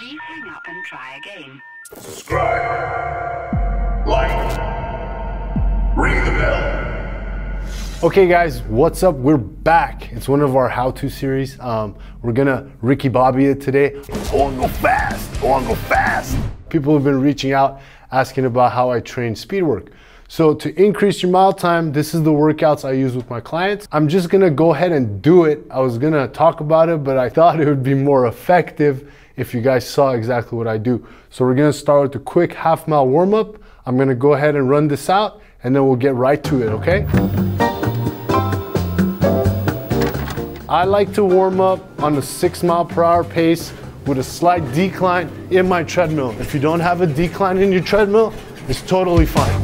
Please hang up and try again. Subscribe, like, ring the bell. Okay guys, what's up? We're back. It's one of our how-to series. We're gonna Ricky Bobby it today. I wanna go fast, I wanna go fast. People have been reaching out asking about how I train speed work. So to increase your mile time, this is the workouts I use with my clients. I'm just gonna go ahead and do it. I was gonna talk about it, but I thought it would be more effective if you guys saw exactly what I do. So we're gonna start with a quick half-mile warm-up. I'm gonna go ahead and run this out and then we'll get right to it, okay? I like to warm up on a 6 mile per hour pace with a slight decline in my treadmill. If you don't have a decline in your treadmill, it's totally fine.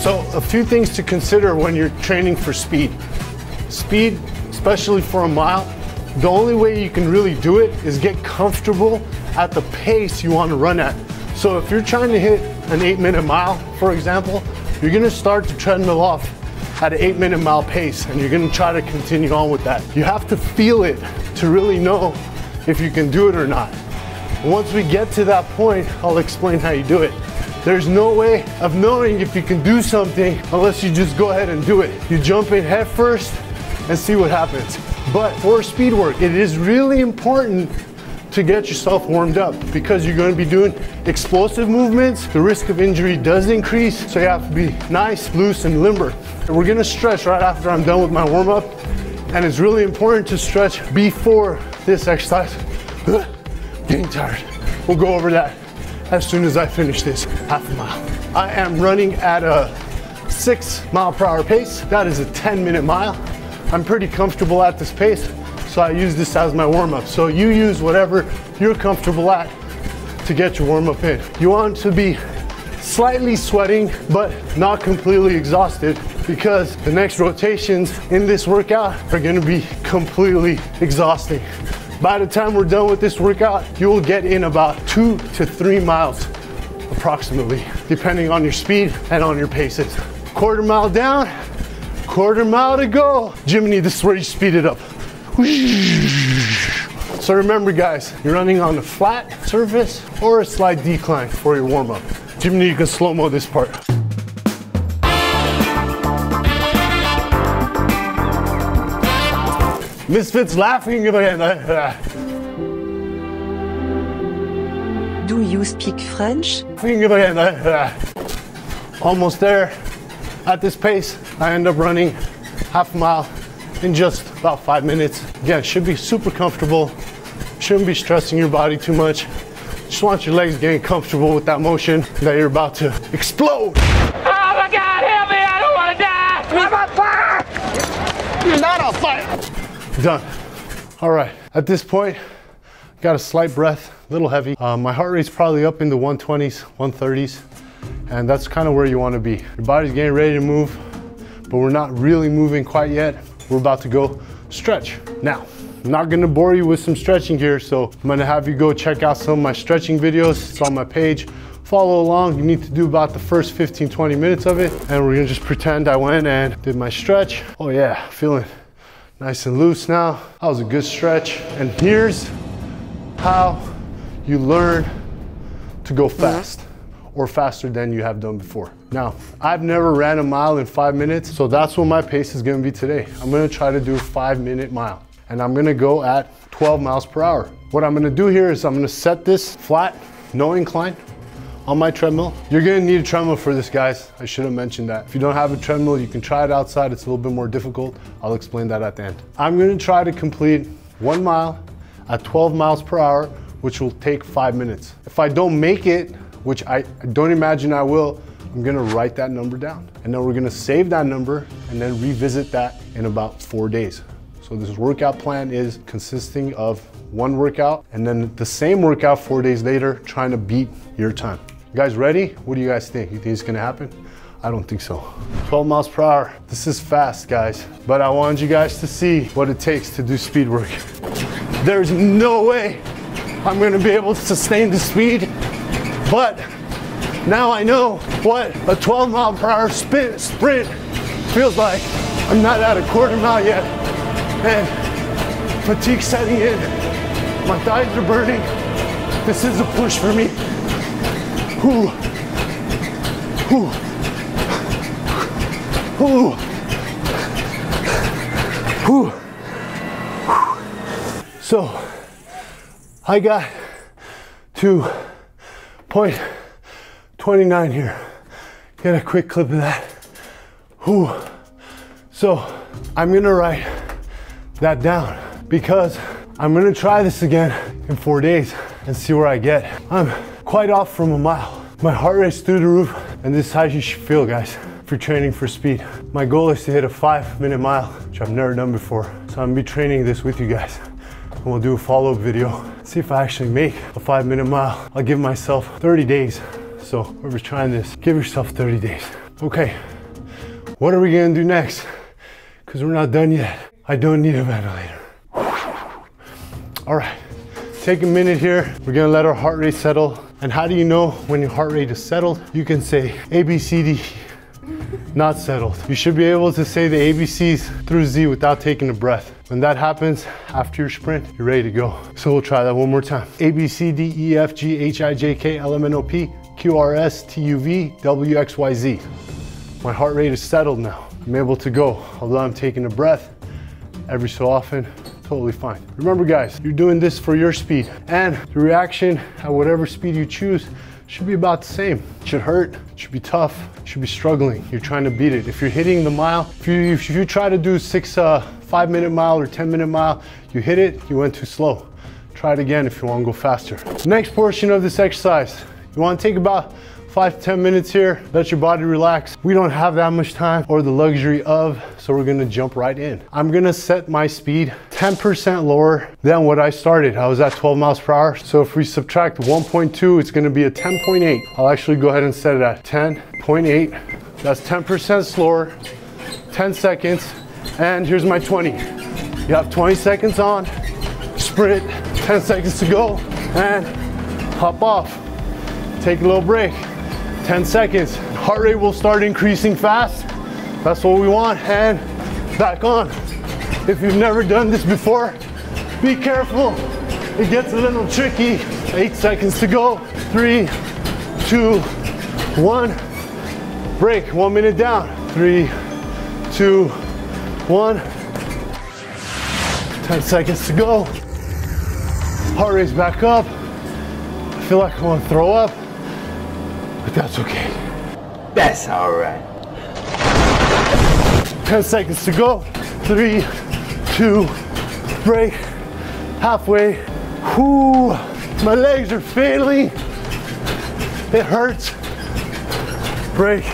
So a few things to consider when you're training for speed. Speed, especially for a mile, the only way you can really do it is get comfortable at the pace you want to run at. So if you're trying to hit an 8-minute mile, for example, you're gonna start the treadmill off at an 8-minute mile pace and you're gonna try to continue on with that. You have to feel it to really know if you can do it or not. Once we get to that point, I'll explain how you do it. There's no way of knowing if you can do something unless you just go ahead and do it. You jump in head first and see what happens. But for speed work, it is really important to get yourself warmed up because you're going to be doing explosive movements. The risk of injury does increase, so you have to be nice, loose, and limber. And we're going to stretch right after I'm done with my warm-up, and it's really important to stretch before this exercise. Getting tired. We'll go over that as soon as I finish this half a mile. I am running at a 6 mile per hour pace. That is a 10-minute mile. I'm pretty comfortable at this pace, so I use this as my warm-up. So you use whatever you're comfortable at to get your warm-up in. You want to be slightly sweating, but not completely exhausted, because the next rotations in this workout are gonna be completely exhausting. By the time we're done with this workout, you will get in about 2 to 3 miles approximately, depending on your speed and on your paces. Quarter mile down, quarter mile to go. Jiminy, this is where you speed it up. So remember guys, you're running on a flat surface or a slight decline for your warm-up. Jiminy, you can slow-mo this part. Misfits laughing again. Do you speak French? Almost there. At this pace, I end up running half a mile in just about 5 minutes. Again, should be super comfortable. Shouldn't be stressing your body too much. Just want your legs getting comfortable with that motion that you're about to explode. Oh my God, help me, I don't want to die! I'm on fire! You're not on fire! Done. All right, at this point, got a slight breath, a little heavy. My heart rate's probably up in the 120s, 130s, and that's kind of where you want to be. Your body's getting ready to move, but we're not really moving quite yet. We're about to go stretch. Now, I'm not gonna bore you with some stretching here, so I'm gonna have you go check out some of my stretching videos. It's on my page. Follow along. You need to do about the first 15, 20 minutes of it, and we're gonna just pretend I went and did my stretch. Oh yeah, feeling nice and loose now. That was a good stretch. And here's how you learn to go fast, or faster than you have done before. Now, I've never ran a mile in 5 minutes, so that's what my pace is gonna be today. I'm gonna try to do a 5-minute mile, and I'm gonna go at 12 miles per hour. What I'm gonna do here is I'm gonna set this flat, no incline, on my treadmill. You're gonna need a treadmill for this, guys. I should have mentioned that. If you don't have a treadmill, you can try it outside. It's a little bit more difficult. I'll explain that at the end. I'm gonna try to complete 1 mile at 12 miles per hour, which will take 5 minutes. If I don't make it, which I don't imagine I will, I'm gonna write that number down. And then we're gonna save that number and then revisit that in about 4 days. So this workout plan is consisting of 1 workout and then the same workout 4 days later, trying to beat your time. You guys ready? What do you guys think? You think it's gonna happen? I don't think so. 12 miles per hour. This is fast, guys. But I wanted you guys to see what it takes to do speed work. There's no way I'm gonna be able to sustain the speed, but now I know what a 12 mile per hour sprint feels like. I'm not at a quarter mile yet, and fatigue setting in. My thighs are burning. This is a push for me. Whew. Whew. Whew. Whew. So I got to point 29 here. Get a quick clip of that. Whew. So I'm gonna write that down because I'm gonna try this again in 4 days and see where I get. I'm quite off from a mile. My heart rate's through the roof, and this is how you should feel, guys, if you're training for speed. My goal is to hit a 5-minute mile, which I've never done before. So I'm gonna be training this with you guys. And we'll do a follow-up video, see if I actually make a 5-minute mile. I'll give myself 30 days. So whoever's trying this, give yourself 30 days. Okay, what are we gonna do next? Because we're not done yet. I don't need a ventilator. All right, take a minute here. We're gonna let our heart rate settle. And how do you know when your heart rate is settled? You can say A, B, C, D, not settled. You should be able to say the ABCs through Z without taking a breath. When that happens, after your sprint, you're ready to go. So we'll try that one more time. A, B, C, D, E, F, G, H, I, J, K, L, M, N, O, P, Q, R, S, T, U, V, W, X, Y, Z. My heart rate is settled now. I'm able to go, although I'm taking a breath every so often. Totally fine. Remember guys, you're doing this for your speed, and the reaction at whatever speed you choose should be about the same. It should hurt, it should be tough, you should be struggling. You're trying to beat it. If you're hitting the mile, if you try to do 5-minute mile or 10-minute mile, you hit it, you went too slow. Try it again if you want to go faster. Next portion of this exercise, you want to take about 5 to 10 minutes here, let your body relax. We don't have that much time or the luxury of, so we're gonna jump right in. I'm gonna set my speed 10% lower than what I started. I was at 12 miles per hour. So if we subtract 1.2, it's gonna be a 10.8. I'll actually go ahead and set it at 10.8. That's 10% slower, 10 seconds. And here's my 20. You have 20 seconds on, sprint, 10 seconds to go, and hop off. Take a little break. 10 seconds. Heart rate will start increasing fast. That's what we want. And back on. If you've never done this before, be careful. It gets a little tricky. 8 seconds to go. 3, 2, 1. Break. 1 minute down. 3, 2, 1. 10 seconds to go. Heart rate's back up. I feel like I want to throw up, but that's okay. That's all right. 10 seconds to go. 3, 2, break. Halfway. Whoo, my legs are failing. It hurts. Break.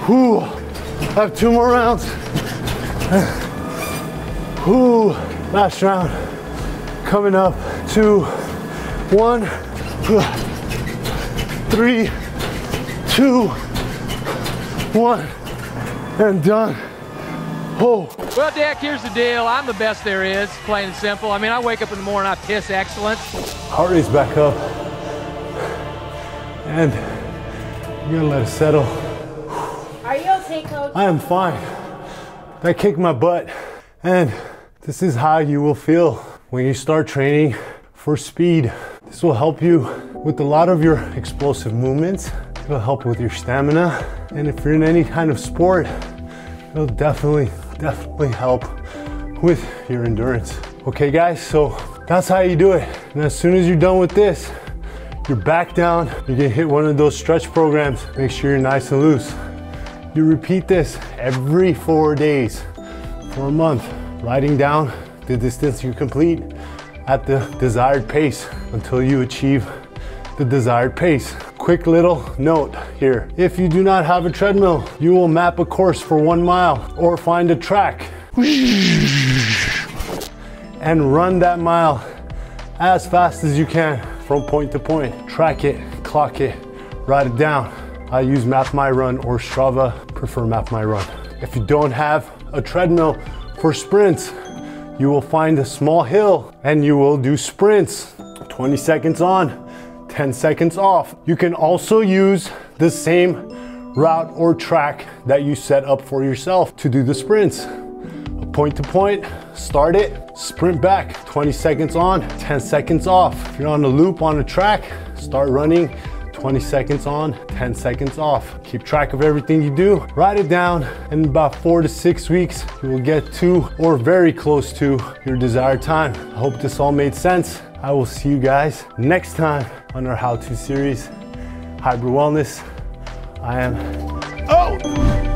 Whoo, I have 2 more rounds. Whoo, last round. Coming up. 2, 1, 3, 2, 1, and done. Oh. Well, Dick, here's the deal. I'm the best there is, plain and simple. I mean, I wake up in the morning, I piss excellence. Heart rate's back up. And you're gonna let it settle. Are you okay, Coach? I am fine. That kicked my butt. And this is how you will feel when you start training for speed. This will help you with a lot of your explosive movements. It'll help with your stamina. And if you're in any kind of sport, it'll definitely help with your endurance. Okay guys, so that's how you do it. And as soon as you're done with this, you're back down, you're gonna hit one of those stretch programs. Make sure you're nice and loose. You repeat this every 4 days for a month, writing down the distance you complete at the desired pace until you achieve the desired pace. Quick little note here. If you do not have a treadmill, you will map a course for 1 mile or find a track and run that mile as fast as you can from point to point. Track it, clock it, write it down. I use Map My Run or Strava, prefer Map My Run. If you don't have a treadmill for sprints, you will find a small hill and you will do sprints. 20 seconds on, 10 seconds off. You can also use the same route or track that you set up for yourself to do the sprints. Point to point, start it, sprint back, 20 seconds on, 10 seconds off. If you're on a loop on a track, start running, 20 seconds on, 10 seconds off. Keep track of everything you do, write it down, and in about 4 to 6 weeks, you will get to or very close to your desired time. I hope this all made sense. I will see you guys next time on our how-to series, Hybrid Wellness. I am out.